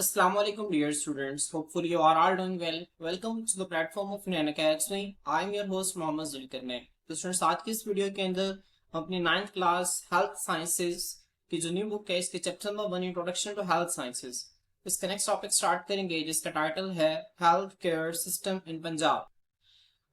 Assalamu alaikum dear students. Hopefully you are all doing well. Welcome to the platform of Nyan Academy. I am your host Mohammad Zulkar ने। तो students आज की इस video के अंदर हम अपनी 9th क्लास हेल्थ साइंसेज की जो न्यू बुक है इसके chapter number 1 introduction to health sciences इसका नेक्स्ट टॉपिक स्टार्ट करेंगे जिसका टाइटल है health care system in Punjab.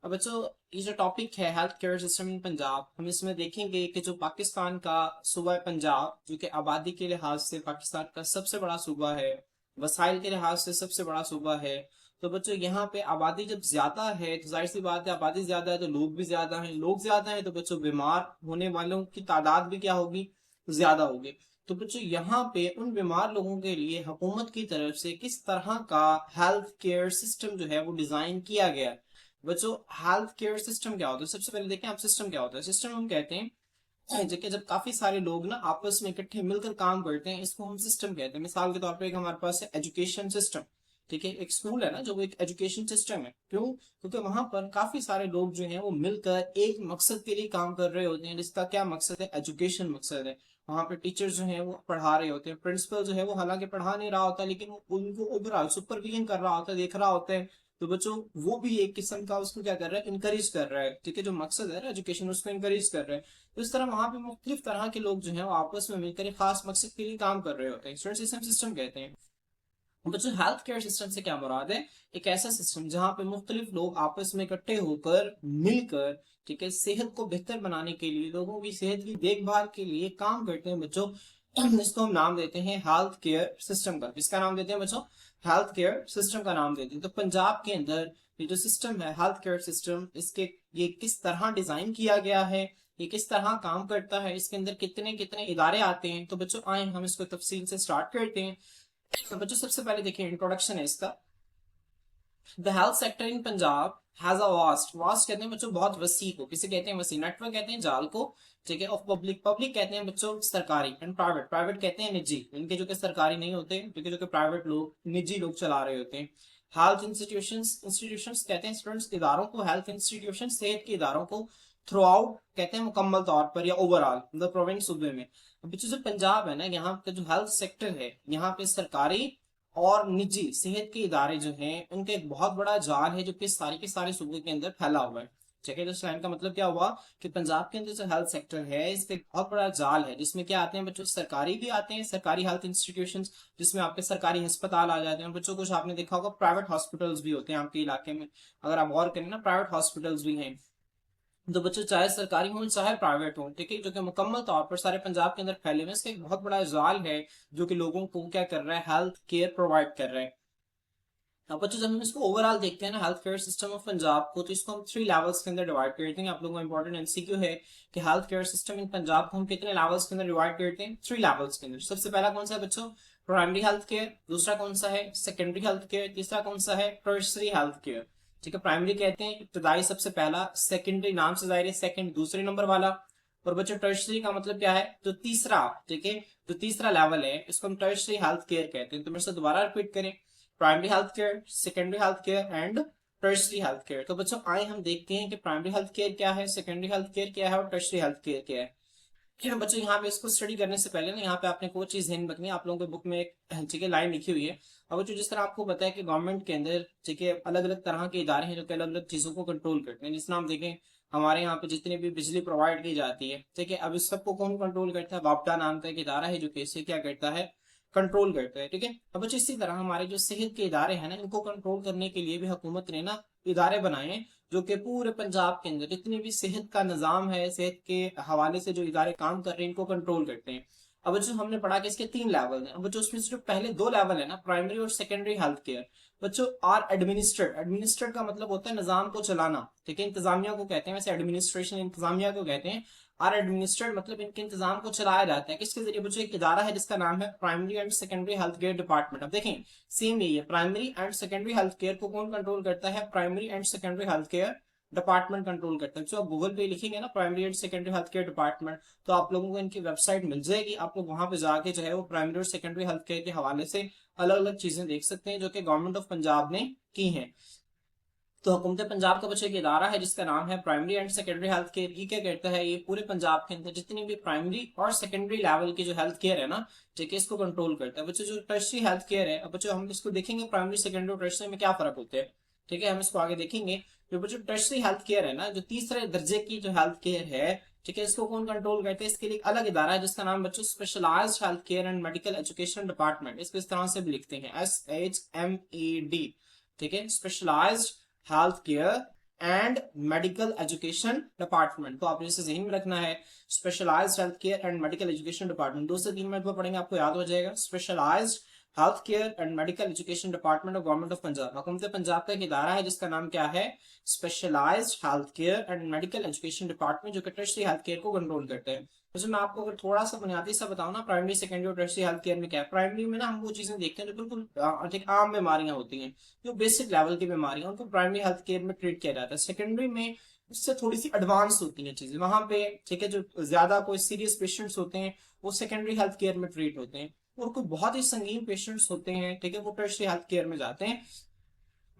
अब बच्चों ये जो टॉपिक है health care system in Punjab हम इसमें देखेंगे कि जो पाकिस्तान का सूबा है पंजाब जो कि आबादी के लिहाज से पाकिस्तान का सबसे बड़ा सूबा है, वसाइल के लिहाज से सबसे बड़ा सूबा है। तो बच्चों यहाँ पे आबादी जब ज्यादा है तो जाहिर सी बात है आबादी ज्यादा है तो लोग भी ज्यादा हैं, लोग ज्यादा हैं तो बच्चों बीमार होने वालों की तादाद भी क्या होगी, ज्यादा होगी। तो बच्चों यहाँ पे उन बीमार लोगों के लिए हुकूमत की तरफ से किस तरह का हेल्थ केयर सिस्टम जो है वो डिजाइन किया गया है। बच्चों हेल्थ केयर सिस्टम क्या होता है, सबसे पहले देखें आप सिस्टम क्या होता है। सिस्टम हम कहते हैं जब काफी सारे लोग ना आपस में इकट्ठे मिलकर काम करते हैं इसको हम सिस्टम कहते हैं। मिसाल के तौर पर एक हमारे पास है एजुकेशन सिस्टम, ठीक है, एक स्कूल है ना जो वो एक एजुकेशन सिस्टम है। क्यों? क्योंकि वहां पर काफी सारे लोग जो हैं वो मिलकर एक मकसद के लिए काम कर रहे होते हैं जिसका क्या मकसद है, एजुकेशन मकसद है। वहां पे टीचर जो है वो पढ़ा रहे होते हैं, प्रिंसिपल जो है वो हालांकि पढ़ा नहीं रहा होता लेकिन वो उनको ओवरऑल सुपरविजन कर रहा होता है, देख रहा होता है। तो बच्चों वो भी एक किस्म का उसको क्या कर रहा है, इनकरेज कर रहा है, ठीक है, जो मकसद है एजुकेशन उसको इनकरेज कर रहा है। तो इस तरह वहां पे मुख्तलिफ तरह के लोग जो है वो आपस में मिलकर एक खास मकसद के लिए काम कर रहे होते हैं, स्टूडेंट सिस्टम सिस्टम कहते हैं। बच्चों हेल्थ केयर सिस्टम से क्या मुराद है, एक ऐसा सिस्टम जहां पे मुख्तलिफ लोग आपस में इकट्ठे होकर मिलकर, ठीक है, सेहत को बेहतर बनाने के लिए, लोगों की सेहत की देखभाल के लिए काम करते हैं बच्चों। इसको हम नाम देते हैं हेल्थ केयर सिस्टम का। इसका नाम देते हैं बच्चों, हेल्थ केयर सिस्टम का नाम देते हैं। तो पंजाब के अंदर ये जो सिस्टम है हेल्थ केयर सिस्टम, इसके ये किस तरह डिजाइन किया गया है, ये किस तरह काम करता है, इसके अंदर कितने कितने इदारे आते हैं। तो बच्चों आए हम इसको तफसील से स्टार्ट करते हैं। तो बच्चों सबसे पहले देखिए इंट्रोडक्शन है इसका। The health sector in Punjab has a vast, vast कहते हैं बच्चों बहुत वसी को, किसे कहते हैं वसी, नेटवर्क कहते हैं जाल को, ठीक है, ऑफ पब्लिक, पब्लिक कहते हैं बच्चों सरकारी, एंड प्राइवेट, प्राइवेट कहते हैं निजी, इनके जो कि सरकारी नहीं होते, जो कि प्राइवेट लोग निजी लोग चला रहे होते हैं। हेल्थ इंस्टीट्यूशंस, इंस्टीट्यूशंस कहते हैं स्टूडेंट्स इदारों को, हेल्थ इंस्टीट्यूशन सेहत के इदारों को, थ्रू आउट कहते हैं मुकम्मल तौर पर या ओवरऑल द प्रोविंस सूबे में। बच्चों जो पंजाब है ना यहाँ पे जो हेल्थ सेक्टर है यहाँ पे सरकारी और निजी सेहत के इदारे जो हैं उनका एक बहुत बड़ा जाल है जो कि सारे के सारे सूबे के अंदर फैला हुआ है। ठीक है, तो इस लाइन का मतलब क्या हुआ कि पंजाब के अंदर जो हेल्थ सेक्टर है इसका एक बहुत बड़ा जाल है जिसमें क्या आते हैं बच्चों, सरकारी भी आते हैं, सरकारी हेल्थ इंस्टीट्यूशन जिसमें आपके सरकारी अस्पताल आ जाते हैं, और बच्चों कुछ आपने देखा होगा प्राइवेट हॉस्पिटल्स भी होते हैं आपके इलाके में। अगर आप गौर करें ना प्राइवेट हॉस्पिटल्स भी हैं। तो बच्चों चाहे सरकारी हो चाहे प्राइवेट हो, ठीक है, जो कि मुकम्मल तौर पर सारे पंजाब के अंदर फैले हुए, इसका एक बहुत बड़ा जाल है जो कि लोगों को क्या कर रहा है, हेल्थ केयर प्रोवाइड कर रहा है। अब बच्चों जब हम इसको ओवरऑल देखते हैं ना health care system of Punjab को, तो इसको हम 3 लेवल्स के अंदर डिवाइड करते हैं। आप लोगों को इंपॉर्टेंट एमसीक्यू है कि health care system in Punjab को हम कितने लेवल्स के अंदर डिवाइड करते हैं, 3 लेवल्स के अंदर। सबसे पहला कौन सा है बच्चों, प्राइमरी हेल्थ केयर, दूसरा कौन सा है सेकेंडरी हेल्थ केयर, तीसरा कौन सा है टर्शरी हेल्थ केयर। ठीक है, प्राइमरी कहते हैं इब्तदाई सबसे पहला, सेकेंडरी नाम से जाहिर है सेकंड दूसरे नंबर वाला, और बच्चों टर्शरी का मतलब क्या है, तो तीसरा, ठीक है, जो तीसरा लेवल है इसको हम टर्शरी हेल्थ केयर कहते हैं। तो मेरे से दोबारा रिपीट करें, primary health care, secondary health care and tertiary health care. तो बच्चों आए हम देखते हैं कि प्राइमरी हेल्थ केयर क्या है, सेकेंडरी हेल्थ केयर क्या है और टर्शरी हेल्थ केयर क्या है। फिर बच्चों यहाँ पे इसको स्टडी करने से पहले ना यहाँ पे आपने कोई चीज ध्यान रखनी है, आप लोगों के बुक में एक ठीक है लाइन लिखी हुई है। अब बच्चों जिस तरह आपको पता है कि गवर्नमेंट के अंदर ठीक है अलग अलग तरह के इदारे हैं जो कि अलग अलग चीजों को कंट्रोल करते हैं। जिस नाम देखें हमारे यहाँ पे जितनी भी बिजली प्रोवाइड की जाती है, ठीक है, अब इस सबको कौन कंट्रोल करता है, वापडा नाम का एक इदारा है जो कि इसे क्या करता है, कंट्रोल करता है। ठीक है, अब बच्चों इसी तरह हमारे जो सेहत के इदारे हैं ना इनको कंट्रोल करने के लिए भी हुकूमत ने ना इदारे बनाए हैं जो कि पूरे पंजाब के अंदर जितनी भी सेहत का निजाम है, सेहत के हवाले से जो इदारे काम कर रहे हैं इनको कंट्रोल करते हैं। अब जो हमने पढ़ा कि इसके 3 लेवल हैं। अब जो उसमें से जो पहले 2 लेवल है ना प्राइमरी और सेकेंडरी हेल्थ केयर, बच्चों आर एडमिनिस्ट्रेट, एडमिनिस्ट्रेट का मतलब होता है निजाम को चलाना, ठीक है, इंतजामिया को कहते हैं, वैसे एडमिनिस्ट्रेशन इंतजामिया को कहते हैं। आर एडमिनिस्ट्रेट मतलब इनके इंतजाम को चलाया जाता है किसके जरिए बच्चों, एक इदारा है जिसका नाम है primary and secondary health care department. अब देखें सेम यही है, primary and secondary health care को कौन कंट्रोल करता है, primary and secondary health care department control करता है। जो आप गूगल पे लिखेंगे ना primary and secondary health care department तो आप लोगों को इनकी वेबसाइट मिल जाएगी, आप लोग वहां पे जाके जो है वो प्राइमरी और सेकेंडरी हेल्थ केयर के हवाले से अलग अलग चीजें देख सकते हैं जो कि गवर्नमेंट ऑफ पंजाब ने की हैं। तो हुकूमत पंजाब का बच्चे एक इदारा है जिसका नाम है primary and secondary health care. ये क्या करता है, ये पूरे पंजाब के अंदर जितनी भी प्राइमरी और सेकेंडरी लेवल की जो हेल्थ केयर है ना, ठीक है, इसको कंट्रोल करता है। बच्चों जो टर्शरी हेल्थ केयर है, अब बच्चों हम इसको देखेंगे प्राइमरी सेकेंडरी और टर्शरी में क्या फर्क होते हैं, ठीक है, हम इसको आगे देखेंगे। जो बच्चों टर्शरी हेल्थ केयर है ना, जो तीसरे दर्जे की जो हेल्थ केयर है, ठीक है, इसको कौन कंट्रोल करते हैं, इसके लिए अलग इदारा है जिसका नाम बच्चों specialized health care and medical education department, इसको इस तरह से भी लिखते हैं SHMED, ठीक है, specialized health care and medical education department. तो आपने इसे ज़हन में रखना है, specialized health care and medical education department. 2 से 3 मिनट में पढ़ेंगे, आपको याद हो जाएगा। Specialized health care and medical education department of government of Punjab, हुकूमत पंजाब का एक इदारा है जिसका नाम क्या है, specialized health care and medical education department, जो कि टर्शरी हेल्थ केयर को कंट्रोल करते हैं। तो मैं आपको अगर थोड़ा सा बुनियादी सा बताऊं ना, प्राइमरी सेकेंडरी और टर्शरी हेल्थ केयर में क्या है। प्राइमरी में ना हम वो चीजें देखते हैं जो बिल्कुल ठीक आम बीमारियां होती हैं, जो बेसिक लेवल की बीमारियां, उनको प्राइमरी हेल्थ केयर में ट्रीट किया जाता है। सेकेंडरी में उससे थोड़ी सी एडवांस होती हैं चीजें, वहां पे ठीक है, जो ज्यादा कोई सीरियस पेशेंट्स होते हैं वो सेकेंडरी हेल्थ केयर में ट्रीट होते हैं, और कोई बहुत ही संगीन पेशेंट्स होते हैं, ठीक है, वो टर्शरी हेल्थ केयर में जाते हैं।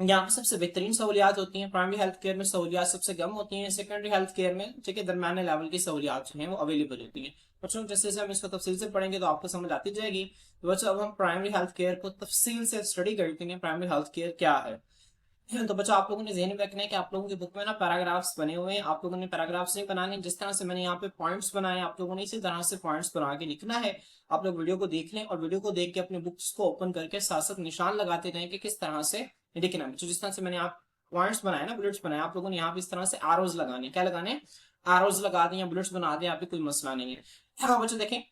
यहाँ पे सबसे बेहतरीन सहूलियात होती हैं। प्राइमरी हेल्थ केयर में सहूलियात सबसे कम होती हैं, सेकेंडरी हेल्थ केयर में ठीक है दरमियाने लेवल की सहूलियात जो हैं वो अवेलेबल होती हैं। बच्चों जैसे जैसे हम इसको तफसील से पढ़ेंगे तो आपको समझ आती जाएगी। तो बच्चों अब हम प्राइमरी हेल्थ केयर को तफसील से स्टडी करते हैं, प्राइमरी हेल्थ केयर क्या है। तो बच्चों आप लोगों ने ध्यान में रखना है कि आप लोगों की बुक में ना पैराग्राफ्स बने हुए हैं, आप लोगों ने पैराग्राफ्स नहीं बनाने, जिस तरह से मैंने यहाँ पे पॉइंट्स बनाए आप लोगों ने इसी तरह से पॉइंट्स बना के लिखना है। आप लोग वीडियो को देख लें और वीडियो को देख के अपने बुक्स को ओपन करके साथ साथ निशान लगाते रहें कि किस तरह से लिखना है। जिस तरह से मैंने आप पॉइंट्स बनाए ना, बुलेट्स बनाए, आप लोगों ने यहाँ पे इस तरह से आरोज लगाने, क्या लगाने, आरोज लगा दें या बुलेट्स बना दें, यहाँ पे कोई मसला नहीं है। हाँ बच्चों देखें,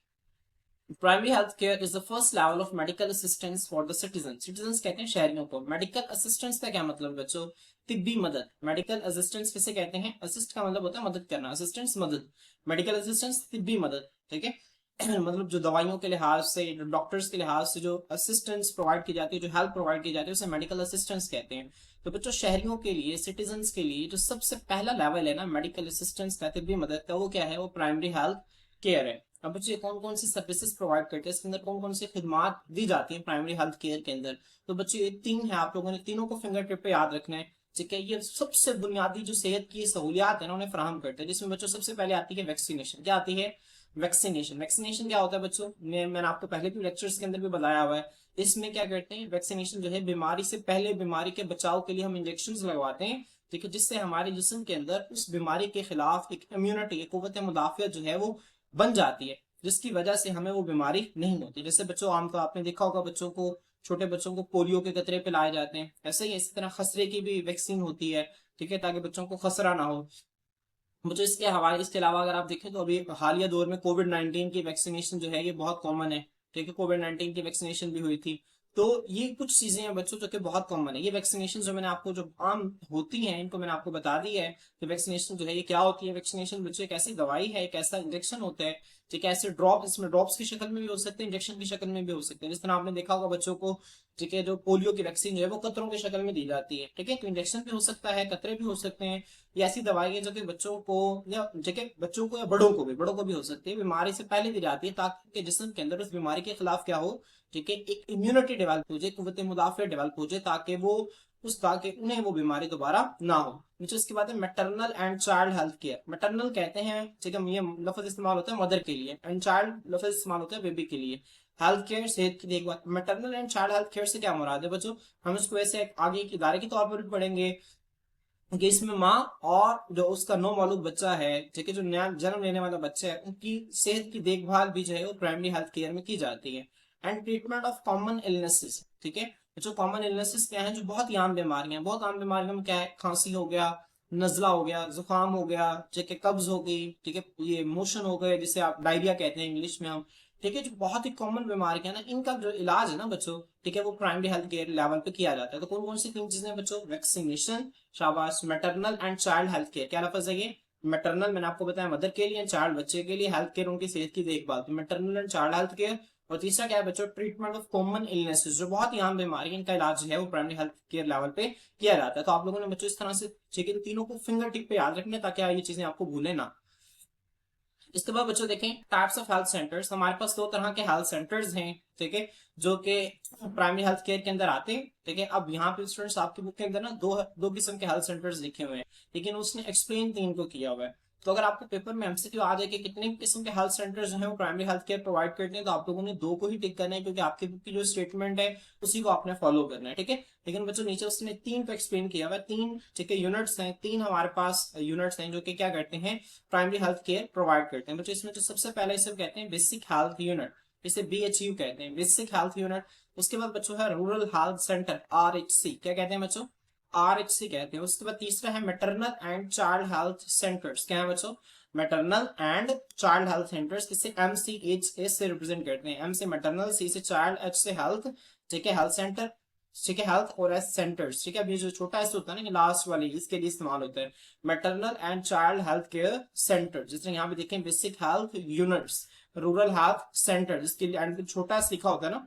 primary health care is the first level of medical assistance for the citizen. Citizen कहते हैं शहरियों को। मेडिकल असिस्टेंस का क्या मतलब बच्चों, तिब्बी मदद। मेडिकल असिस्टेंस किसे कहते हैं, असिस्ट का मतलब होता है मदद करना, असिस्टेंस मदद, मेडिकल असिस्टेंस तिब्बी मदद, ठीक है मतलब जो दवाइयों के लिहाज से, जो डॉक्टर्स के लिहाज से जो असिस्टेंस प्रोवाइड की जाती है, जो हेल्प प्रोवाइड की जाती है, उसे मेडिकल असिस्टेंस कहते हैं। तो बच्चों शहरियों के लिए, सिटीजन के लिए जो सबसे पहला लेवल है ना मेडिकल असिस्टेंस का, तिब्बी मदद का, वो क्या है, वो प्राइमरी हेल्थ केयर है। अब बच्चे कौन कौन सी सर्विसेज प्रोवाइड करते हैं, इसके अंदर कौन कौन सी खिदमात दी जाती हैं प्राइमरी हेल्थ केयर के अंदर। तो बच्चे ये 3 है, आप लोगों ने तीनों को फिंगर टिप पे याद रखना है, ठीक है। ये सबसे बुनियादी जो सेहत की सहूलियात है ना उन्हें फराहम करते हैं, जिसमें बच्चों सबसे पहले आती है वैक्सीनेशन। क्या आती है, वैक्सीनेशन। वैक्सीनेशन क्या होता है बच्चों, मैंने आपको पहले भी लेक्चर्स के अंदर भी बताया हुआ है। इसमें क्या करते हैं, वैक्सीनेशन जो है बीमारी से पहले, बीमारी के बचाव के लिए हम इंजेक्शन लगवाते हैं, ठीक है, जिससे हमारे जिस्म के अंदर उस बीमारी के खिलाफ एक इम्यूनिटी, एक कुव्वत मुदाफियत जो है वो बन जाती है, जिसकी वजह से हमें वो बीमारी नहीं होती। जैसे बच्चों आमतौर आपने देखा होगा, बच्चों को, छोटे बच्चों को पोलियो के कतरे पिलाए जाते हैं, ऐसे ही इसी तरह खसरे की भी वैक्सीन होती है, ठीक है, ताकि बच्चों को खसरा ना हो। मुझे इसके हवाले, इसके अलावा अगर आप देखें तो अभी हालिया दौर में कोविड-19 की वैक्सीनेशन जो है ये बहुत कॉमन है, ठीक है, कोविड-19 की वैक्सीनेशन भी हुई थी। तो ये कुछ चीजें हैं बच्चों जो कि बहुत कॉमन है। ये वैक्सीनेशन जो मैंने आपको, जो आम होती हैं, इनको मैंने आपको बता दी है कि वैक्सीनेशन जो है ये क्या होती है। वैक्सीनेशन बच्चों एक ऐसी दवाई है, एक ऐसा इंजेक्शन होता है, ठीक है, ऐसे ड्रॉप, इसमें ड्रॉप्स की शक्ल में भी हो सकते हैं, इंजेक्शन की शक्ल में भी हो सकते हैं। जिस तरह आपने देखा होगा बच्चों को, ठीक है, जो पोलियो की वैक्सीन जो है वो कतरों की शक्ल में दी जाती है, ठीक है, तो इंजेक्शन भी हो सकता है, कतरे भी हो सकते हैं। ये ऐसी दवाई है जो कि बच्चों को, या ठीक है बच्चों को या बड़ों को भी हो सकती है, बीमारी से पहले दी जाती है, ताकि जिस्म के अंदर उस बीमारी के खिलाफ क्या हो, ठीक है, एक इम्यूनिटी डेवलप हो जाए, कुव्वत मुदाफियत डेवलप हो जाए, ताकि वो ताकि उन्हें वो बीमारी दोबारा ना हो। नीचे इसके बाद है maternal and child health care. Maternal कहते हैं, ठीक है, ये लफ्ज इस्तेमाल होता है मदर के लिए, एंड चाइल्ड लफ्ज इस्तेमाल होता है बेबी के लिए। हेल्थ केयर, सेहत की देखभाल। Maternal and child health care से क्या मुराद है बच्चों, हम इसको ऐसे आगे एक इदारे के तौर पर भी पढ़ेंगे कि इसमें माँ और जो उसका नौ मौलूद बच्चा है, ठीक है, जो नया जन्म लेने वाला बच्चा है, उनकी सेहत की देखभाल भी जो है वो प्राइमरी हेल्थ केयर में की जाती है। And treatment of common illnesses, ठीक है, जो कॉमन इलनेसेस क्या है, जो बहुत ही आम बीमारियां, बहुत आम बीमारियों में क्या है, खांसी हो गया, नजला हो गया, जुकाम हो गया, ठीक है, कब्ज हो गई, ठीक है, ये मोशन हो गए, जिसे आप डायरिया कहते हैं इंग्लिश में हम, ठीक है, जो बहुत ही कॉमन बीमारियां ना, इनका जो इलाज है ना बच्चों, ठीक है, वो प्राइमरी हेल्थ केयर लेवल पे किया जाता है। तो कौन कौन सी 3 चीजें बच्चों, वैक्सीनेशन, शाबाश, maternal and child health care. क्या लफ्ज है ये, मैटरनल मैंने आपको बताया मदर के लिए, चाइल्ड बच्चे के लिए, हेल्थ केयर उनकी सेहत की देखभाल, तो maternal and child health care. और तीसरा क्या है बच्चों, ट्रीटमेंट ऑफ कॉमन इलनेसेस, जो बहुत ही आम बीमारी है, इनका इलाज जो है वो प्राइमरी हेल्थ केयर लेवल पे किया जाता है। तो आप लोगों ने बच्चों इस तरह से, ठीक है, तीनों को फिंगर टिप पे याद रखना है ताकि ये चीजें आपको भूले ना। इसके बाद बच्चों देखें टाइप्स ऑफ हेल्थ सेंटर्स। हमारे पास दो तरह के हेल्थ सेंटर्स हैं, ठीक है, जो कि प्राइमरी हेल्थ केयर के अंदर आते हैं, ठीक है। अब यहाँ पे स्टूडेंट्स आपकी बुक के अंदर ना दो दो किस्म के हेल्थ सेंटर्स लिखे हुए हैं, लेकिन उसने एक्सप्लेन तीन को किया हुआ है। तो अगर आपको पेपर में एमसीक्यू आ जाए कि कितने किस्म के हेल्थ सेंटर्स जो है वो प्राइमरी हेल्थ केयर प्रोवाइड करते हैं, तो आप लोगों ने दो को ही टिक करना है, क्योंकि आपकी बुक की जो स्टेटमेंट है उसी को आपने फॉलो करना है, ठीक है। लेकिन बच्चों नीचे उसने तीन को एक्सप्लेन किया हुआ है, तीन, ठीक है, यूनिट्स हैं, तीन हमारे पास यूनिट्स हैं जो कि क्या करते हैं, प्राइमरी हेल्थ केयर प्रोवाइड करते हैं। बच्चों इसमें जो सबसे पहले इसे कहते हैं बेसिक हेल्थ यूनिट, इसे BHU कहते हैं, बेसिक हेल्थ यूनिट। उसके बाद बच्चों है रूरल हेल्थ सेंटर, RHC, क्या कहते हैं बच्चों, RHC कहते हैं। उसके बाद तीसरा है maternal and child health centres, क्या है बच्चों, maternal and child health centres, इसे MCHS से रिप्रेजेंट करते हैं। M से मैटरनल, C से चाइल्ड, H से हेल्थ, ठीक है, हेल्थ सेंटर, ठीक है, हेल्थ, और S सेंटर्स, ठीक है। अभी जो छोटा S होता है ना लास्ट वाली, इसके लिए इस्तेमाल होता है maternal and child health care centre. जिसमें यहाँ पे देखें basic health units, rural health centre, जिसके लिए एंड छोटा S लिखा होता है ना,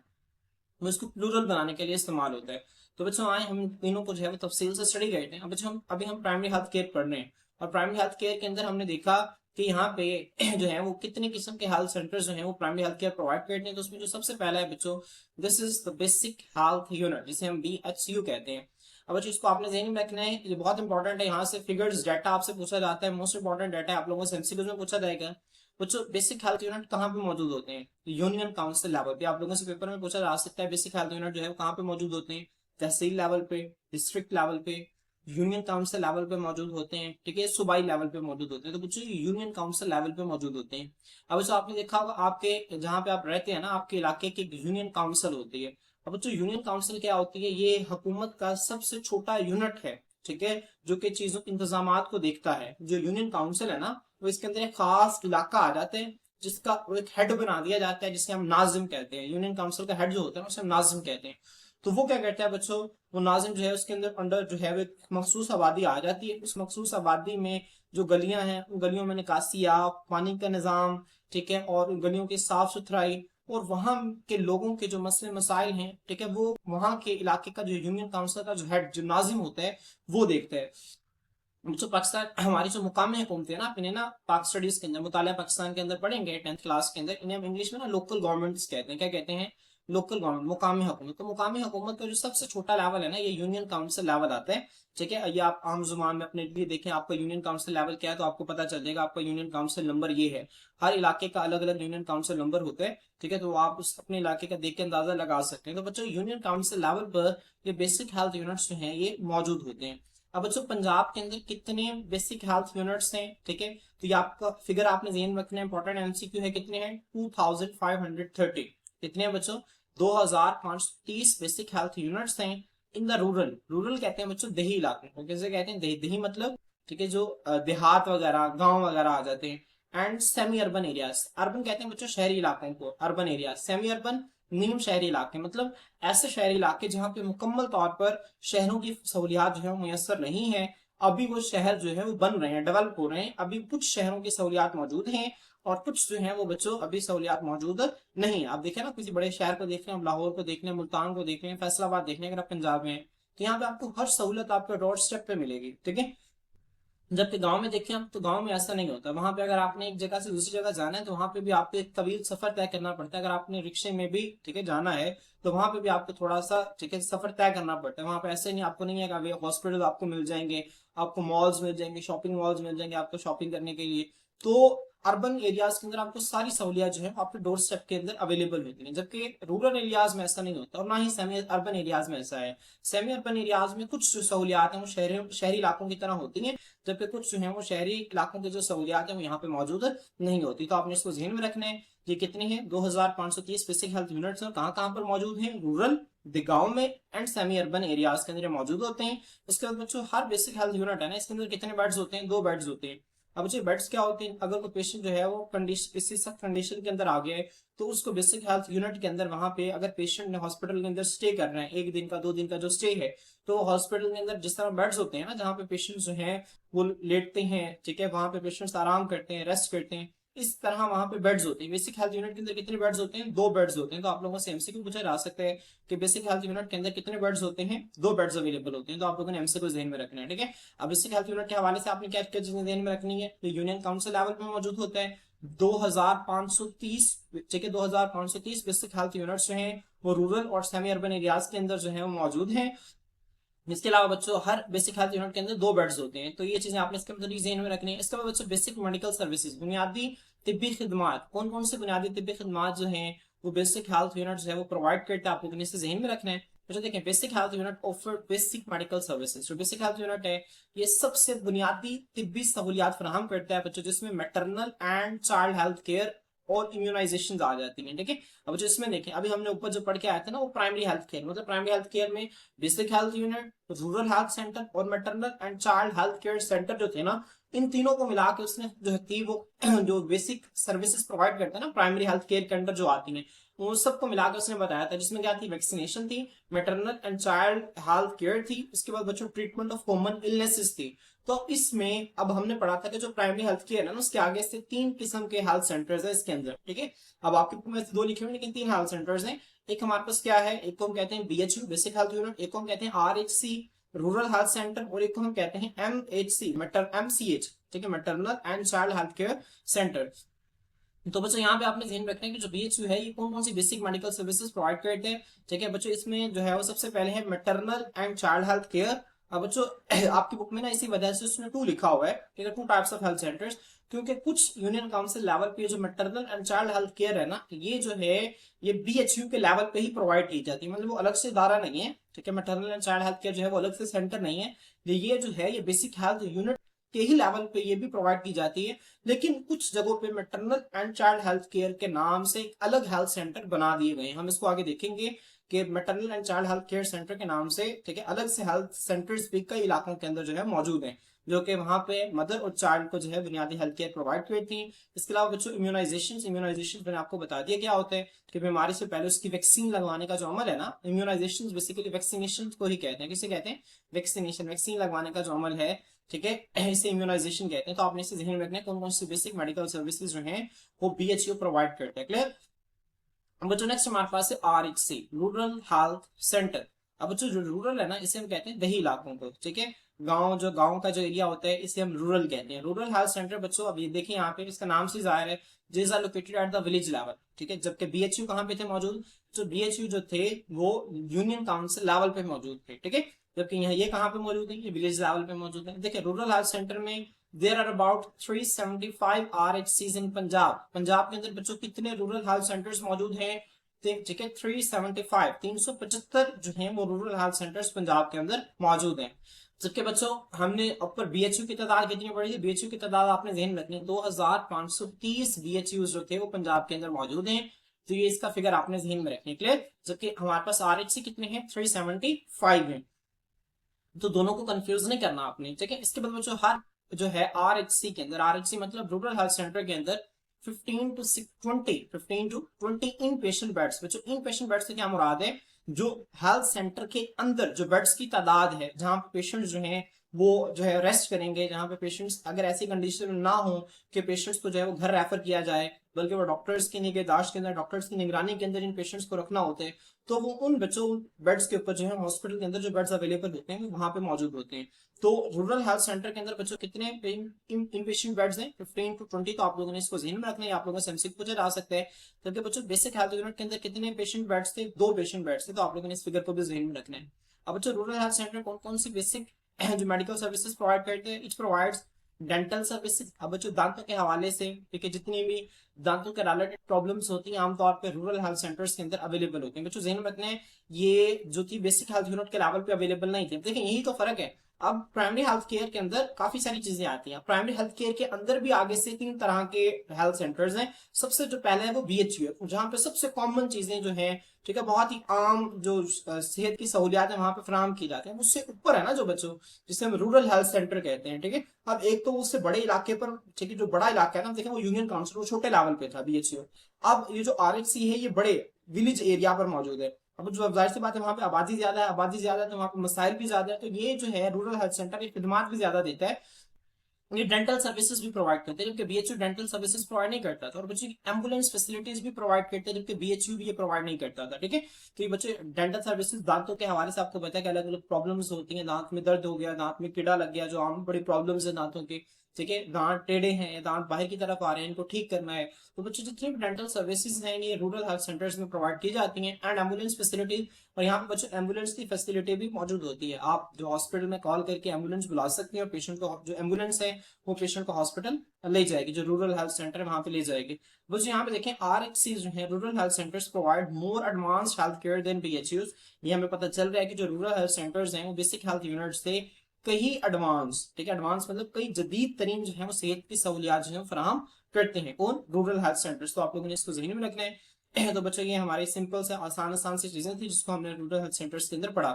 वो इसको प्लूरल बनाने के लिए इस्तेमाल होता है। तो बच्चों आए हम तीनों को जो है वो तफसील से स्टडी करते हैं। अब बच्चों हम प्राइमरी हेल्थ केयर पढ़ रहे हैं, और प्राइमरी हेल्थ केयर के अंदर हमने देखा कि यहाँ पे जो है वो कितने किस्म के हेल्थ सेंटर्स जो है वो प्राइमरी हेल्थ केयर प्रोवाइड करते हैं। तो उसमें जो सबसे पहला है बच्चों, this is the basic health unit, जिसे हम BHU कहते हैं। अब बच्चों इसको आपने ज़हन में रखना है, ये बहुत इंपॉर्टेंट है। यहाँ से फिगर्स डाटा आपसे पूछा जाता है, मोस्ट इंपॉर्टेंट डाटा आप लोगों से MCQs में पूछा जाएगा। बच्चों बेसिक हेल्थ यूनिट कहाँ पे मौजूद होते हैं, यूनियन काउंसिल लेवल पे। आप लोगों से पेपर में पूछा जा सकता है बेसिक हेल्थ यूनिट जो है वो कहाँ पे मौजूद होते हैं, तहसील लेवल पे, डिस्ट्रिक्ट लेवल पे, यूनियन काउंसिल लेवल पे मौजूद होते हैं, ठीक है, सूबाई लेवल पे मौजूद होते हैं। तो बच्चों यूनियन काउंसिल लेवल पे मौजूद होते हैं। अब बच्चों आपने देखा होगा आपके जहाँ पे आप रहते हैं ना, आपके इलाके की यूनियन काउंसिल होती है। अब बच्चों यूनियन काउंसिल क्या होती है, ये हुकूमत का सबसे छोटा यूनिट है, ठीक है, जो कि चीजों इंतजाम को देखता है। जो यूनियन काउंसिल है ना, वो इसके अंदर एक खास इलाका आ जाता है, जिसका वो एक हेड बना दिया जाता है, जिसके हम नाजिम कहते हैं। यूनियन काउंसिल का हेड जो होता है उसे हम नाजिम कहते हैं। तो वो क्या करता है बच्चों, वो नाजिम जो है उसके अंदर अंडर जो है वो एक मखसूस आबादी आ जाती है। उस मखसूस आबादी में जो गलियां हैं, उन गलियों में निकासी आब, पानी का निजाम, ठीक है, और उन गलियों की साफ सुथराई, और वहां के लोगों के जो मसले मसाइल हैं, ठीक है, वो वहां के इलाके का जो यूनियन काउंसिल का जो हेड, जो नाजिम होता है, वो देखता है। जो पाकिस्तान हमारी जो मुकामी हुकूमत है ना, इन्हें ना पाक स्टडीज के अंदर, मुताला पाकिस्तान के अंदर पढ़ेंगे 10th क्लास के अंदर, इन्हें हम इंग्लिश में ना लोकल गवर्नमेंट्स कहते हैं। क्या कहते हैं, लोकल गवर्नमेंट, मुकामी हुकूमत। तो मुकामी हुकूमत का जो सबसे छोटा लेवल है ना, ये यूनियन काउंसिल लेवल आता है, ठीक है। ये आप आम जुबान में अपने लिए देखें, आपका यूनियन काउंसिल लेवल क्या है, तो आपको पता चल जाएगा आपका यूनियन काउंसिल नंबर ये है। हर इलाके का अलग अलग यूनियन काउंसिल नंबर होता है, ठीक है, तो आप उस अपने इलाके का देख के अंदाजा लगा सकते हैं। तो बच्चों यूनियन काउंसिल लेवल पर ये बेसिक हेल्थ यूनिट्स जो हैं ये मौजूद होते हैं। अब बच्चों पंजाब के अंदर कितने बेसिक हेल्थ यूनिट्स हैं, ठीक है, तो ये आपका फिगर आपने ध्यान रखना है, इंपॉर्टेंट MCQ है। कितने हैं, 2530। कितने हैं बच्चों, 2530 बेसिक हेल्थ यूनिट्स हैं इन द रूरल। रूरल कहते हैं बच्चों देही इलाके को, कैसे कहते हैं, देही मतलब, ठीक है, जो देहात वगैरह, गांव वगैरह आ जाते हैं। And semi urban areas, urban कहते हैं बच्चों शहरी इलाकों को, अर्बन एरिया, सेमी अर्बन नीम शहरी इलाके, मतलब ऐसे शहरी इलाके जहां पे मुकम्मल तौर पर शहरों की सहूलियात जो है मुयसर नहीं है। अभी वो शहर जो है वो बन रहे हैं, डेवलप हो रहे हैं। अभी कुछ शहरों की सहूलियात मौजूद हैं, और कुछ जो है वो बच्चों अभी सहूलियात मौजूद नहीं है। आप देखें ना, किसी बड़े शहर को देख रहे हैं, लाहौर को देख रहे हैं, मुल्तान को देख रहे हैं, फैसलाबाद देख रहे हैं, अगर आप पंजाब में हैं, तो यहाँ पे आपको हर सहूलत आपके डोर स्टेप पे मिलेगी, ठीक है। जबकि गांव में देखें हम, तो गांव में ऐसा नहीं होता। वहां पे अगर आपने एक जगह से दूसरी जगह जाना है, तो वहां पे भी आपको एक तवील सफर तय करना पड़ता है। अगर आपने रिक्शे में भी, ठीक है, जाना है, तो वहां पे भी आपको थोड़ा सा, ठीक है, सफर तय करना पड़ता है। वहां पे ऐसे नहीं, आपको नहीं है कि हॉस्पिटल आपको मिल जाएंगे, आपको मॉल्स मिल जाएंगे, शॉपिंग मॉल्स मिल जाएंगे आपको शॉपिंग करने के लिए। तो अर्बन एरियाज के अंदर आपको सारी सहूलियात जो है आपके डोर स्टेप के अंदर अवेलेबल होती है, जबकि रूरल एरियाज में ऐसा नहीं होता, और ना ही सेमी अर्बन एरियाज में ऐसा है। सेमी अर्बन एरियाज में कुछ जो सहूलियात हैं वो शहरी इलाकों की तरह होती हैं, जबकि कुछ जो है वो शहरी इलाकों की जो सहूलियात है वो यहाँ पे मौजूद नहीं होती। तो आपने इसको ध्यान में रखना है। ये कितनी है, 2530 बेसिक हेल्थ यूनिट्स कहाँ कहाँ पर मौजूद हैं, रूरल, गांव में, एंड सेमी अर्बन एरियाज के अंदर मौजूद होते हैं। इसके बाद बच्चों हर बेसिक हेल्थ यूनिट है ना, इसके अंदर कितने बेड्स होते हैं, 2 बेड्स होते हैं। अब बच्चे बेड्स क्या होते हैं, अगर कोई पेशेंट जो है वो कंडीशन, किसी सख्त कंडीशन के अंदर आ गया है, तो उसको बेसिक हेल्थ यूनिट के अंदर, वहां पे अगर पेशेंट ने हॉस्पिटल के अंदर स्टे कर रहे हैं, 1 दिन का 2 दिन का जो स्टे है, तो हॉस्पिटल के अंदर जिस तरह बेड्स होते हैं ना, जहाँ पे पेशेंट जो है वो लेटते हैं, ठीक है, वहां पे पेशेंट्स आराम करते हैं, रेस्ट करते हैं, इस तरह वहां पे बेड्स होते हैं। बेसिक हेल्थ यूनिट के अंदर कितने बेड्स होते हैं, 2 बेड्स होते हैं। तो आप लोगों से MCQ पूछा जा सकता है कि बेसिक हेल्थ यूनिट के अंदर कितने बेड्स होते हैं, 2 बेड्स अवेलेबल होते हैं। तो आप लोगों ने MCQ ध्यान में रखना है, ठीक है। अब बेसिक हेल्थ यूनिट के हवाले से आपने क्या क्या चीजें ध्यान में रखनी है, तो यूनियन काउंसिल लेवल पे मौजूद होता है, 2530, ठीक है, 2530 बेसिक हेल्थ यूनिट्स जो हैं वो रूरल और सेमी अर्बन एरियाज के अंदर जो है वो मौजूद हैं। इसके अलावा बच्चों हर बेसिक हेल्थ यूनिट के अंदर 2 बेड्स होते हैं, तो ये चीजें आपने इसके अंदर ज़हन में रखनी है। इसके बाद बच्चों बेसिक मेडिकल सर्विसेज, बुनियादी तिब्बी खिदमात, कौन कौन से बुनियादी तिब्बी खिदमात जो हैं वो बेसिक हेल्थ यूनिट जो है वो प्रोवाइड करता है, आप लोगों ने इसे ज़हन में रखना है। बच्चों देखें, basic health unit offer basic medical services. जो बेसिक हेल्थ यूनिट है ये सबसे बुनियादी तिब्बी सहूलियात फराहम करता है बच्चों, जिसमें maternal and child health care और इम्यूनाइजेशन आ जाती हैं, ठीक है। अब जो इसमें देखें, अभी हमने ऊपर जो पढ़ के आए थे ना वो प्राइमरी हेल्थ केयर, मतलब प्राइमरी हेल्थ केयर में basic health unit, rural health centre और maternal and child health care centre जो थे ना, इन तीनों को मिला के उसने जो थी वो जो बेसिक सर्विसेज प्रोवाइड करता है ना प्राइमरी हेल्थ केयर के अंदर जो आती हैं, वो सबको मिलाकर उसने बताया था, जिसमें क्या थी, वैक्सीनेशन थी, maternal and child health care थी, उसके बाद बच्चों ट्रीटमेंट ऑफ कॉमन इलनेसेस थी। तो इसमें अब हमने पढ़ा था कि जो प्राइमरी हेल्थ केयर है ना उसके आगे से 3 किस्म के हेल्थ सेंटर्स है इसके अंदर, ठीक है। अब आपके बुक में 2 लिखे हुए लेकिन 3 हेल्थ सेंटर्स हैं। एक हमारे पास क्या है, एक को हम कहते हैं बीएचयू बेसिक हेल्थ यूनिट, एक को हम कहते हैं आरएचसी रूरल हेल्थ सेंटर, और एक को हम कहते हैं एमएचसी एमसीएच, ठीक है, maternal and child health care centre. तो बच्चों यहाँ पे आपने ध्यान रखना है कि जो बीएचयू है ये कौन कौन सी बेसिक मेडिकल सर्विसेज प्रोवाइड करते हैं, ठीक है बच्चों। इसमें जो है वो सबसे पहले है maternal and child health care. अब बच्चों आपकी बुक में ना इसी वजह से उसमें 2 लिखा हुआ है, ठीक है, 2 टाइप्स ऑफ हेल्थ सेंटर्स, क्योंकि कुछ यूनियन काउंसिल लेवल पे जो maternal and child health care है ना, ये जो है ये बीएचयू के लेवल पे ही प्रोवाइड की जाती है, मतलब वो अलग से इदारा नहीं है, ठीक है। Maternal and child health care जो है वो अलग से सेंटर नहीं है, ये जो है ये बेसिक हेल्थ यूनिट के ही लेवल पे ये भी प्रोवाइड की जाती है। लेकिन कुछ जगहों पे maternal and child health care के नाम से एक अलग हेल्थ सेंटर बना दिए गए हैं, हम इसको आगे देखेंगे कि maternal and child health care centre के नाम से, ठीक है, अलग से हेल्थ सेंटर्स भी कई इलाकों के अंदर जो है मौजूद हैं, जो कि वहां पे मदर और चाइल्ड को जो है बुनियादी हेल्थ केयर प्रोवाइड करती हैं। इसके अलावा बच्चों इम्यूनाइजेशन मैंने आपको बता दिया क्या होता है, कि बीमारी से पहले उसकी वैक्सीन लगवाने का जो अमल है ना, इम्यूनाइजेशन बेसिकली वैक्सीनेशन को ही कहते हैं। किसे कहते हैं? वैक्सीनेशन, वैक्सीन लगवाने का जो अमल है, ठीक है, इसे इम्यूनाइजेशन कहते हैं। तो आपने इसे ध्यान में रखना है कौन कौन सी बेसिक मेडिकल सर्विसेज जो हैं वो बीएचयू प्रोवाइड करते हैं। क्लियर? बच्चों नेक्स्ट हमारे पास है आरएचसी रूरल हेल्थ सेंटर। अब बच्चों जो रूरल है ना इसे हम कहते हैं दही इलाकों को, ठीक है, गांव का जो एरिया होता है इसे हम रूरल कहते हैं। रूरल हेल्थ सेंटर बच्चों अब ये देखिए यहाँ पे इसका नाम से जाहिर है, this are located at the village level, ठीक है। जबकि बीएचयू कहाँ पे थे मौजूद, जो बीएचयू जो थे वो यूनियन काउंसिल लेवल पे मौजूद थे, ठीक है। जबकि यहाँ ये कहाँ पे मौजूद है, ये विलेज लेवल पे मौजूद है। देखिए रूरल हेल्थ सेंटर में देर आर अबाउट 375 RHCs इन पंजाब। पंजाब के अंदर बच्चों कितने रूरल हेल्थ सेंटर्स मौजूद हैं, ठीक है, 375 375 जो है वो रूरल हेल्थ सेंटर्स पंजाब के अंदर मौजूद हैं। जबकि बच्चों हमने ऊपर बीएचयू की तादाद कितनी पड़ी थी, बीएचयू की तादाद आपने ध्यान रखनी है, 2530 बीएचयू जो थे वो पंजाब के अंदर मौजूद हैं। तो ये इसका फिगर आपने ध्यान में रखनी है। क्लियर? जबकि हमारे पास आरएचसी कितने हैं, 375 है। तो दोनों को कंफ्यूज नहीं करना आपने, ठीक है। इसके बाद बच्चों हर जो है आरएचसी के अंदर, आरएचसी मतलब रूरल हेल्थ सेंटर के अंदर 15 to 20 इन पेशेंट बेड्स। बच्चों इन पेशेंट बेड से क्या मुराद है, जो हेल्थ सेंटर के अंदर जो बेड्स की तादाद है, जहां पे पेशेंट जो है वो जो है रेस्ट करेंगे, जहां पे पेशेंट्स अगर ऐसी कंडीशन ना हो कि पेशेंट्स को जो है वो घर रेफर किया जाए, बल्कि वो डॉक्टर्स की निगहदाश्त के अंदर, डॉक्टर्स की निगरानी के अंदर इन पेशेंट्स को रखना होते हैं, तो वो उन बच्चों बेड्स के ऊपर जो है हॉस्पिटल के अंदर जो बेड्स अवेलेबल होते हैं वहां पे मौजूद होते हैं। तो रूरल हेल्थ सेंटर के अंदर बच्चों कितने इन पेशेंट बेड्स हैं, 15 to 20। तो आप लोगों ने इसको ध्यान में रखना है, आप लोगों से एमसीक्यू पूछा जा सकता है। क्योंकि बच्चों बेसिक हेल्थ यूनिट के अंदर कितने पेशेंट बेड्स थे, 2 पेशेंट बेड्स थे, तो आप लोगों ने इस फिगर को भी ध्यान में रखना है। अब बच्चों रूरल हेल्थ सेंटर कौन कौन सी बेसिक जो मेडिकल सर्विसेज प्रोवाइड करते हैं, इट प्रोवाइड्स डेंटल सर्विसेज। अब बच्चों दांतों के हवाले से, ठीक है, जितनी भी दांतों के रिलेटेड प्रॉब्लम्स होती हैं आमतौर पे रूरल हेल्थ सेंटर्स के अंदर अवेलेबल होती हैं। बच्चों ध्यान रखना है ये जो थी बेसिक हेल्थ यूनिट के लेवल पे अवेलेबल नहीं थे। देखिए यही तो फर्क है। अब प्राइमरी हेल्थ केयर के अंदर काफी सारी चीजें आती हैं। प्राइमरी हेल्थ केयर के अंदर भी आगे से 3 तरह के हेल्थ सेंटर्स हैं। सबसे जो पहले है वो बीएचयू है, जहां पे सबसे कॉमन चीजें जो है, ठीक है, बहुत ही आम जो सेहत की सहूलियात है वहां पे फराहम की जाती है। उससे ऊपर है ना जो बच्चों, जिसे हम रूरल हेल्थ सेंटर कहते हैं, ठीक है। अब एक तो उससे बड़े इलाके पर, ठीक है, जो बड़ा इलाका है ना, देखिए वो यूनियन काउंसिल, वो छोटे लेवल पे था बीएचयू। अब ये जो आरएचसी है ये बड़े विलेज एरिया पर मौजूद है। अब जो जाहिर सी बात है वहां पे आबादी ज्यादा है, आबादी ज्यादा है तो वहां पे मसाइल भी ज्यादा है। तो ये जो है रूरल हेल्थ सेंटर ये खिदमात भी ज्यादा देता है, ये डेंटल सर्विसेज भी प्रोवाइड करते हैं, जबकि बीएचयू डेंटल सर्विसेज प्रोवाइड नहीं करता था। और बच्चे एम्बुलेंस फैसिलिटीज भी प्रोवाइड करते हैं, जबकि बीएचयू भी ये प्रोवाइड नहीं करता था, ठीक है। तो ये बच्चे डेंटल सर्विसेज दांतों के हवाले से आपको पता है कि अलग अलग प्रॉब्लम्स होती हैं, दांत में दर्द हो गया, दांत में कीड़ा लग गया, जो आम बड़ी प्रॉब्लम्स है दांतों की, ठीक है, दांत टेढ़े हैं, दांत बाहर की तरफ आ रहे हैं, इनको ठीक करना है, तो बच्चों जितनी भी डेंटल सर्विसेज हैं ये रूरल हेल्थ सेंटर्स में प्रोवाइड की जाती हैं। एंड एम्बुलेंस फैसिलिटी, और यहाँ पे बच्चों एम्बुलेंस की फैसिलिटी भी मौजूद होती है। आप जो हॉस्पिटल में कॉल करके एम्बुलेंस बुला सकते हैं और पेशेंट को, जो एम्बुलेंस है वो पेशेंट को हॉस्पिटल ले जाएगी, जो रूरल हेल्थ सेंटर है वहां पे ले जाएगी। बस यहाँ पे देखें आरएचसी जो है, rural health centres provide more advanced health care than BHUs. ये हमें पता चल रहा है कि जो रूरल हेल्थ सेंटर्स हैं वो बेसिक हेल्थ यूनिट से कई एडवांस, ठीक है, एडवांस मतलब कई जदीद तरीन जो है वो सेहत की सहूलियात जो है फराहम करते हैं। कौन? Rural health centres. तो आप लोगों ने इसको जहन में रखना है। तो बच्चों ये हमारी सिंपल से आसान आसान सी चीजें थी जिसको हमने रूरल हेल्थ सेंटर्स के अंदर पढ़ा।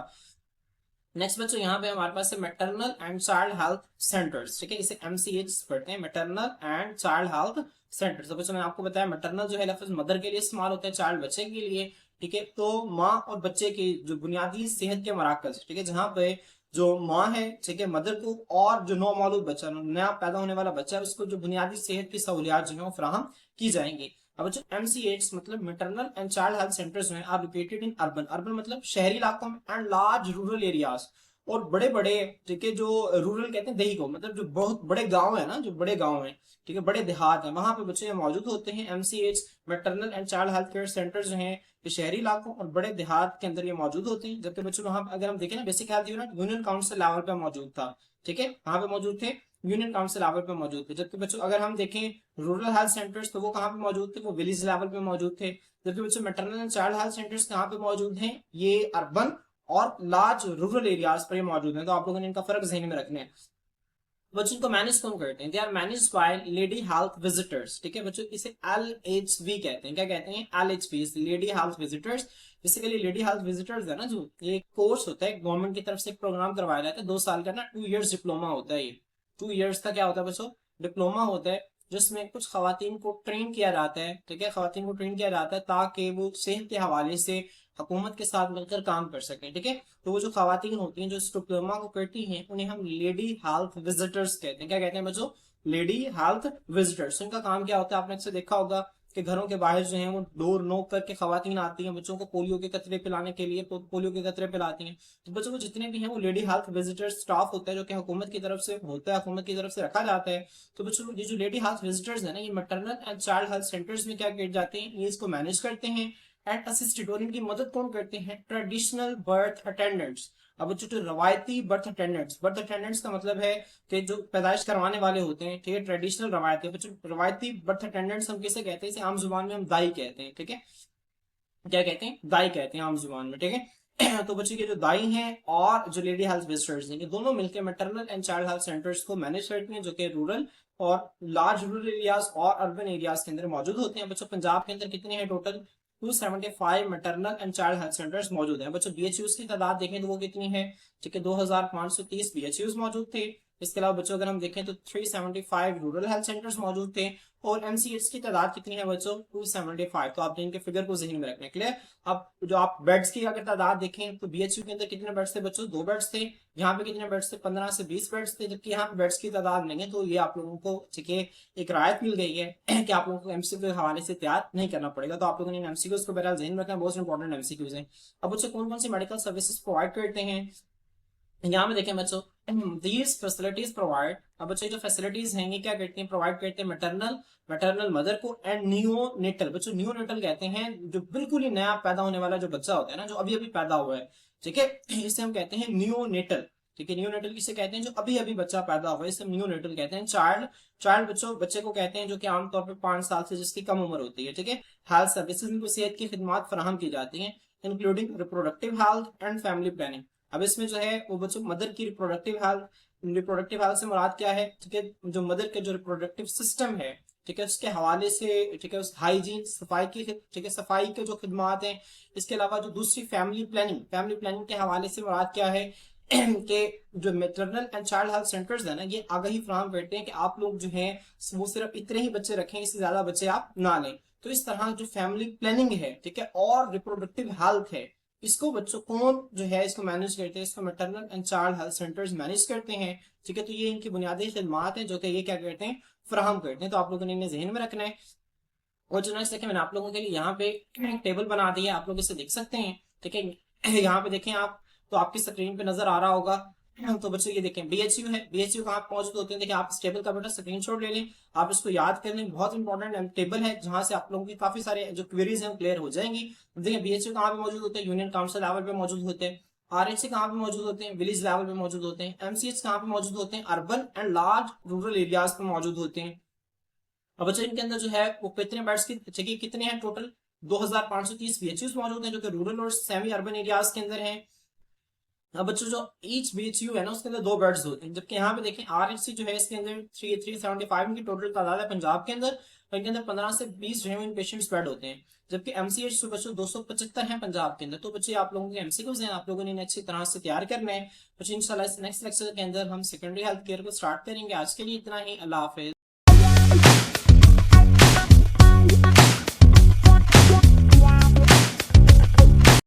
नेक्स्ट बच्चों यहाँ पे हमारे पास है maternal and child health centres, ठीक है, इसे एमसीएच पढ़ते हैं, maternal and child health centres. तो बच्चों मैंने आपको बताया मैटरनल जो है लफ्ज मदर के लिए इस्तेमाल होता है, चाइल्ड बच्चे के लिए, ठीक है। तो माँ और बच्चे की जो बुनियादी सेहत के मराकज, ठीक है, जहाँ पे जो माँ है, ठीक है, मदर को, और जो नौमौलूद बच्चा, नया पैदा होने वाला बच्चा है, उसको जो बुनियादी सेहत की सहूलियात जो है वो फराहम की जाएंगी। अब जो एमसीएच मतलब maternal and child health centres हैं are located in urban, urban मतलब शहरी इलाकों में, एंड लार्ज रूरल एरियाज, और बड़े बड़े, ठीक है, जो रूरल कहते हैं दही को, मतलब जो बहुत बड़े गांव है ना, जो बड़े गांव हैं, ठीक है, बड़े देहात हैं, वहां पे बच्चे मौजूद होते हैं। MCH maternal and child health care centre जो हैं ये शहरी इलाकों और बड़े देहात के अंदर ये मौजूद होते हैं। जबकि बच्चों वहां अगर हम देखें ना, basic health unit union council level पे मौजूद था, ठीक है, वहां पे मौजूद थे, यूनियन काउंसिल लेवल पे मौजूद थे। जबकि बच्चों अगर हम देखें रूरल हेल्थ सेंटर्स, तो वो कहाँ पे मौजूद थे? वो विलेज लेवल पे मौजूद थे। जबकि बच्चों maternal and child health centres कहाँ पे मौजूद हैं? ये अर्बन और लार्ज रूरल एरियाज पर ये मौजूद हैं। तो आप लोगों ने इनका फर्क जहन में रखना है। बच्चों को मैनेज कौन करते हैं? They are manage by lady health visitors, ठीक है बच्चों, इसे LHV कहते हैं। क्या कहते हैं? LHV, lady health visitors. Basically lady health visitors है ना, जो ये कोर्स होता है गवर्नमेंट की तरफ से, एक प्रोग्राम करवाया जाता है 2 साल का ना, 2 इयर्स डिप्लोमा होता है ये। 2 इयर्स का क्या होता है बच्चों? डिप्लोमा होता है, जिसमें कुछ खवातीन को ट्रेन किया जाता है, ठीक है, खवातीन को ट्रेन किया जाता है ताकि वो सेहत के हवाले से हुकूमत के साथ मिलकर काम कर सकें, ठीक है। तो वो जो खवातीन होती हैं जो इस डिप्लोमा को करती हैं उन्हें हम लेडी हेल्थ विजिटर्स कहते हैं। क्या कहते हैं बच्चों? Lady health visitors. इनका काम क्या होता है? आपने अक्सर देखा होगा कि घरों के बाहर जो है वो डोर नॉक करके खवातीन आती हैं बच्चों को पोलियो के कतरे पिलाने के लिए, पोलियो के कतरे पिलाती हैं। तो बच्चों को जितने भी हैं वो लेडी हेल्थ विजिटर्स स्टाफ होता है जो कि हुकूमत की तरफ से होता है, हुकूमत की तरफ से रखा जाता है। तो बच्चों ये जो लेडी हेल्थ विजिटर्स है ना, ये maternal and child health centres में क्या किए जाते हैं? ये इसको मैनेज करते हैं एंड असिस्टेड, और इनकी मदद कौन करते हैं? Traditional birth attendants. अब बच्चों जो रवायती बर्थ अटेंडेंट्स, बर्थ अटेंडेंट्स का मतलब है कि जो पैदाइश करवाने वाले होते हैं, ठीक है, ट्रेडिशनल रवायती बच्चों, रवायती बर्थ अटेंडेंट्स हम किसे कहते हैं? इसे आम जुबान में हम दाई कहते हैं, ठीक है, क्या कहते हैं? दाई कहते हैं आम जुबान में, ठीक है। तो बच्चों के जो दाई हैं और जो लेडी हेल्थ विजिटर्स हैं, ये दोनों मिलकर maternal and child health centres को मैनेज करती हैं, जो कि रूरल और लार्ज रूरल एरियाज और अर्बन एरियाज के अंदर मौजूद होते हैं। बच्चों पंजाब के अंदर कितने हैं total? 275 maternal and child health centres मौजूद हैं। बच्चों बीएचयूज की तादाद देखें तो वो कितनी है? ठीक है, 2530 बीएचयूज मौजूद थे। इसके अलावा बच्चों अगर हम देखें तो 375 रूरल हेल्थ सेंटर्स मौजूद थे, और एमसीएच की तादाद कितनी है बच्चों? 275। तो आपने इनके फिगर को जहन में रखने के लिए, अब जो आप बेड्स की अगर तादाद देखें तो बीएचयू के अंदर कितने बेड्स थे बच्चों? 2 बेड्स थे। यहाँ पे कितने बेड्स थे? 15 से 20 बेड्स थे। जबकि यहाँ पे बेड्स की तादाद नहीं है। तो ये आप लोगों को, ठीक है, एक रायत मिल गई है कि आप लोगों को एमसीक्यू के हवाले से तैयार नहीं करना पड़ेगा। तो आप लोगों ने एमसीक्यूज को बहरहाल जहन में रखना, बहुत इंपॉर्टेंट एमसीक्यूज हैं। अब बच्चों कौन कौन सी मेडिकल सर्विसेज प्रोवाइड करते हैं यहाँ पे देखें बच्चों, दीज फैसिलिटीज प्रोवाइड। अब बच्चों जो फैसिलिटीज हैं ये क्या करती हैं? प्रोवाइड करते हैं मैटरनल, मैटरनल मदर को, एंड नियोनेटल। बच्चों नियोनेटल कहते हैं जो बिल्कुल ही नया पैदा होने वाला जो बच्चा होता है ना, जो अभी अभी पैदा हुआ है, ठीक है, इसे हम कहते हैं नियोनेटल, ठीक है। नियोनेटल किसे कहते हैं? जो अभी अभी बच्चा पैदा हुआ है, इसे नियोनेटल कहते हैं। चाइल्ड, चाइल्ड बच्चों, बच्चे को कहते हैं जो कि आमतौर पर 5 साल से जिसकी कम उम्र होती है, ठीक है। हेल्थ सर्विसेज, इनको सेहत की खिदमत फराहम की जाती है, including reproductive health and family planning. अब इसमें जो है वो बच्चों मदर की रिप्रोडक्टिव हेल्थ, रिप्रोडक्टिव हेल्थ से मुराद क्या है? ठीक है, जो मदर के जो रिप्रोडक्टिव सिस्टम है, ठीक है, उसके हवाले से, ठीक है, उस हाइजीन, सफाई की, ठीक है, सफाई के जो खिदमात हैं। इसके अलावा जो दूसरी फैमिली प्लानिंग, फैमिली प्लानिंग के हवाले से मुराद क्या है कि जो maternal and child health centres है ना, ये आगाही फराहम करते हैं कि आप लोग जो है वो सिर्फ इतने ही बच्चे रखें, इससे ज्यादा बच्चे आप ना लें। तो इस तरह जो फैमिली प्लानिंग है, ठीक है, और रिप्रोडक्टिव हेल्थ है, इसको बच्चों कौन जो है इसको मैनेज करते हैं? इसको maternal and child health centres manage करते हैं, ठीक है। तो ये इनकी बुनियादी खिदमात है जो कि ये क्या करते हैं? फराहम करते हैं। तो आप लोगों ने इन्हें जहन में रखना है। और जो नेक्स्ट देखिए, मैंने आप लोगों के लिए यहाँ पे एक टेबल बना दी है, आप लोग इसे देख सकते हैं, ठीक है। यहाँ पे देखें आप, तो आपकी स्क्रीन पे नजर आ रहा होगा तो बच्चों ये देखें बीएचयू है, बीएचयू कहाँ पे मौजूद होते हैं, देखिए आप इस टेबल का बेटा स्क्रीनशॉट ले लें, आप इसको याद कर लें, बहुत इंपॉर्टेंट टेबल है जहां से आप लोगों की काफी सारे जो क्वेरीज हैं क्लियर हो जाएंगी। देखिए बीएचयू कहाँ पे मौजूद होते हैं, यूनियन काउंसिल लेवल पे मौजूद होते हैं। आरएचसी कहाँ पे मौजूद होते हैं, विलेज लेवल पे मौजूद होते हैं। एमसीएच कहाँ पे मौजूद होते हैं, urban and large rural areas पे मौजूद होते हैं। अब बच्चों इनके अंदर जो है वो कितने बेड्स की जगह कितने हैं टोटल, 2530 बीएचयू मौजूद हैं जो कि रूरल और सेमी अर्बन एरियाज के अंदर हैं। अब बच्चों जो ईच बीएचयू है ना उसके अंदर 2 बेड्स होते हैं, जबकि यहाँ पे देखें आरएचसी जो है इसके अंदर 375 इनकी टोटल तादाद है पंजाब के अंदर, और इनके अंदर 15 से 20 जेन्युइन पेशेंट्स बेड होते हैं। जबकि एमसीएच तो बच्चों 275 है पंजाब के अंदर। तो बच्चे आप लोगों के एमसीक्यूज हैं, आप लोगों ने इन्हें अच्छी तरह से तैयार करना है। बच्चे इंशाल्लाह नेक्स्ट लेक्चर के अंदर हम सेकेंडरी हेल्थ केयर को स्टार्ट करेंगे। आज के लिए इतना ही, अल्लाह हाफिज।